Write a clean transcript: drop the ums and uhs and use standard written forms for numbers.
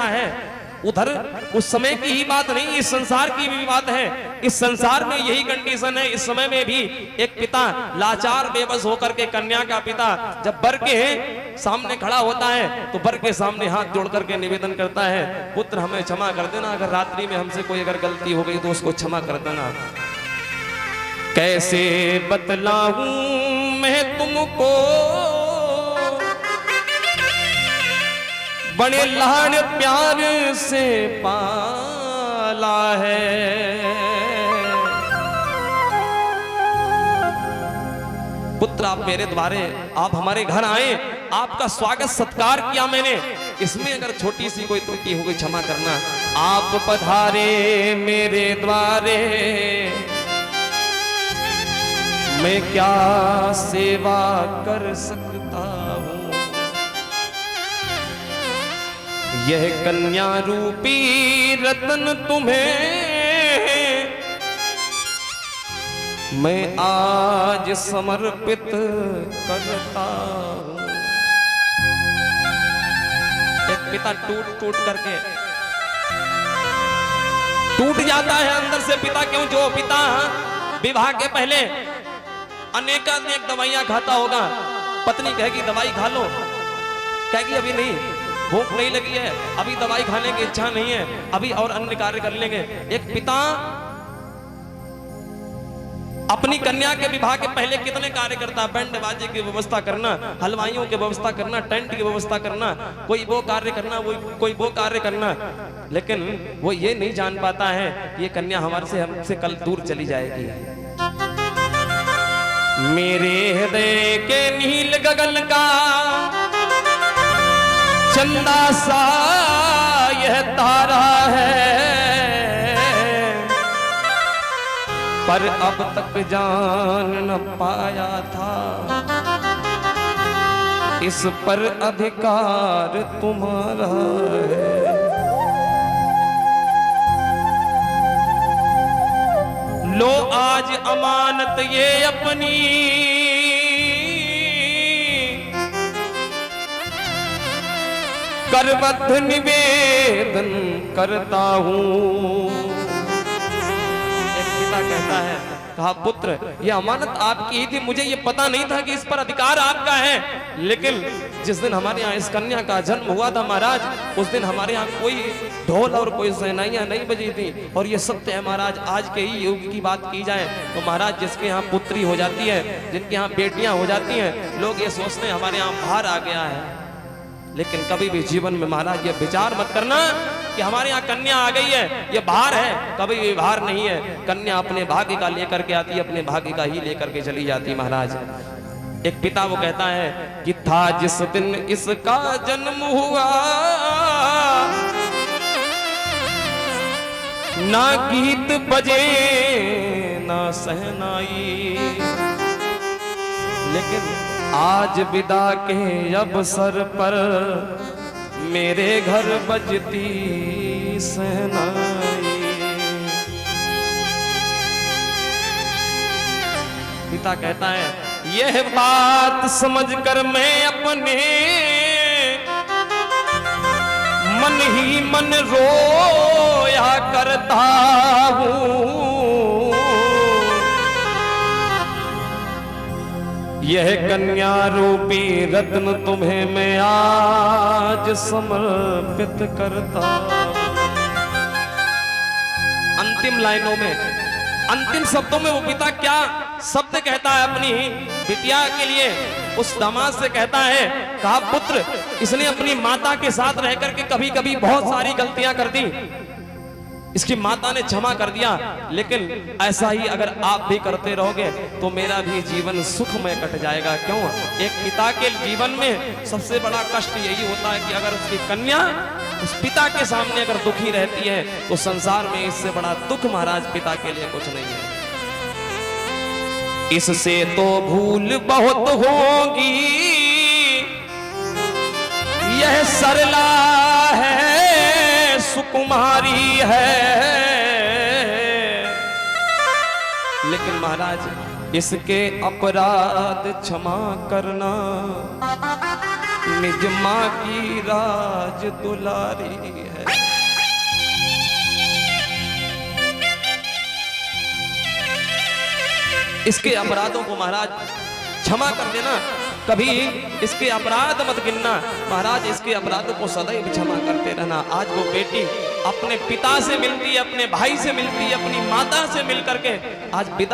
है। उधर उस समय की ही बात नहीं, इस संसार की भी बात है। इस संसार में यही कंडीशन है। इस समय में भी एक पिता लाचार बेबस होकर के कन्या का पिता जब वर के सामने खड़ा होता है तो वर के सामने हाथ जोड़ करके निवेदन करता है, पुत्र हमें क्षमा कर देना, अगर रात्रि में हमसे कोई अगर गलती हो गई तो उसको क्षमा कर देना। कैसे बतलाऊं मैं तुमको, बड़े लाड़ प्यार से पाला है। पुत्र आप मेरे द्वारे, आप हमारे घर आए, आपका स्वागत सत्कार किया मैंने, इसमें अगर छोटी सी कोई त्रुटि हो गई क्षमा करना। आप पधारे मेरे द्वारे, मैं क्या सेवा कर सकता हूँ। यह कन्या रूपी रत्न तुम्हें मैं आज समर्पित करता हूँ। एक पिता टूट करके टूट जाता है अंदर से पिता। क्यों? जो पिता विवाह के पहले अनेक दवाइयां खाता होगा, पत्नी कहेगी दवाई खा लो, कहेगी अभी नहीं, भूख नहीं लगी है, अभी दवाई खाने की इच्छा नहीं है, अभी और अन्य कार्य कर लेंगे। एक पिता अपनी कन्या के विवाह के पहले कितने कार्य करता है? बैंड बाजे की व्यवस्था करना, हलवाइयों की व्यवस्था करना, टेंट की व्यवस्था करना, कोई वो कार्य करना, कोई वो कार्य करना। लेकिन वो ये नहीं जान पाता है कि ये कन्या हमसे कल दूर चली जाएगी। मेरे हृदय के नील गगन का चंदा सा यह तारा है, पर अब तक जान न पाया था इस पर अधिकार तुम्हारा है। लो आज अमानत ये अपनी, करबद्ध निवेदन करता हूँ। एक पिता कहता है, कहा पुत्र ये अमानत आपकी ही थी, मुझे ये पता नहीं था कि इस पर अधिकार आपका है। लेकिन जिस दिन हमारे यहाँ इस कन्या का जन्म हुआ था महाराज, उस दिन हमारे यहाँ कोई ढोल और कोई शहनाइयाँ नहीं बजी थी। और ये सत्य है महाराज, आज के ही युग की बात की जाए तो महाराज जिसके यहाँ पुत्री हो जाती है, जिनके यहाँ बेटियां हो जाती हैं, लोग ये सोचते हैं हमारे यहाँ बाहर आ गया है। लेकिन कभी भी जीवन में महाराज ये विचार मत करना कि हमारे यहाँ कन्या आ गई है, ये बाहर है, कभी भी बाहर नहीं है। कन्या अपने भाग्य का लेकर के आती है, अपने भाग्य का ही लेकर के चली जाती महाराज। एक पिता वो कहता है कि था जिस दिन इसका जन्म हुआ, ना गीत बजे ना सहनाई, लेकिन आज विदा के अवसर पर मेरे घर बजती सहनाई। पिता कहता है यह बात समझकर मैं अपने मन ही मन रोया करता हूँ। यह कन्या रूपी रत्न तुम्हें मैं आज समर्पित करता। अंतिम लाइनों में, अंतिम शब्दों में वो पिता क्या शब्द कहता है अपनी बिटिया के लिए? उस दामाद से कहता है, कहा पुत्र इसने अपनी माता के साथ रह करके कभी कभी बहुत सारी गलतियां कर दी, इसकी माता ने क्षमा कर दिया, लेकिन ऐसा ही अगर आप भी करते रहोगे तो मेरा भी जीवन सुखमय कट जाएगा। क्यों? एक पिता के जीवन में सबसे बड़ा कष्ट यही होता है कि अगर उसकी कन्या उस पिता के सामने अगर दुखी रहती है तो संसार में इससे बड़ा दुख महाराज पिता के लिए कुछ नहीं है। इससे तो भूल बहुत होगी, यह सरला है सुकुमारी है, लेकिन महाराज, इसके अपराध क्षमा करना, निज माँ की राज दुलारी है। इसके अपराधों को महाराज क्षमा कर देना, कभी इसके अपराध मत गिनना महाराज, इसके अपराधों को सदैव क्षमा करते रहना। आज वो बेटी अपने पिता से मिलती है, अपने भाई से मिलती है, अपनी माता से मिल करके आज पिता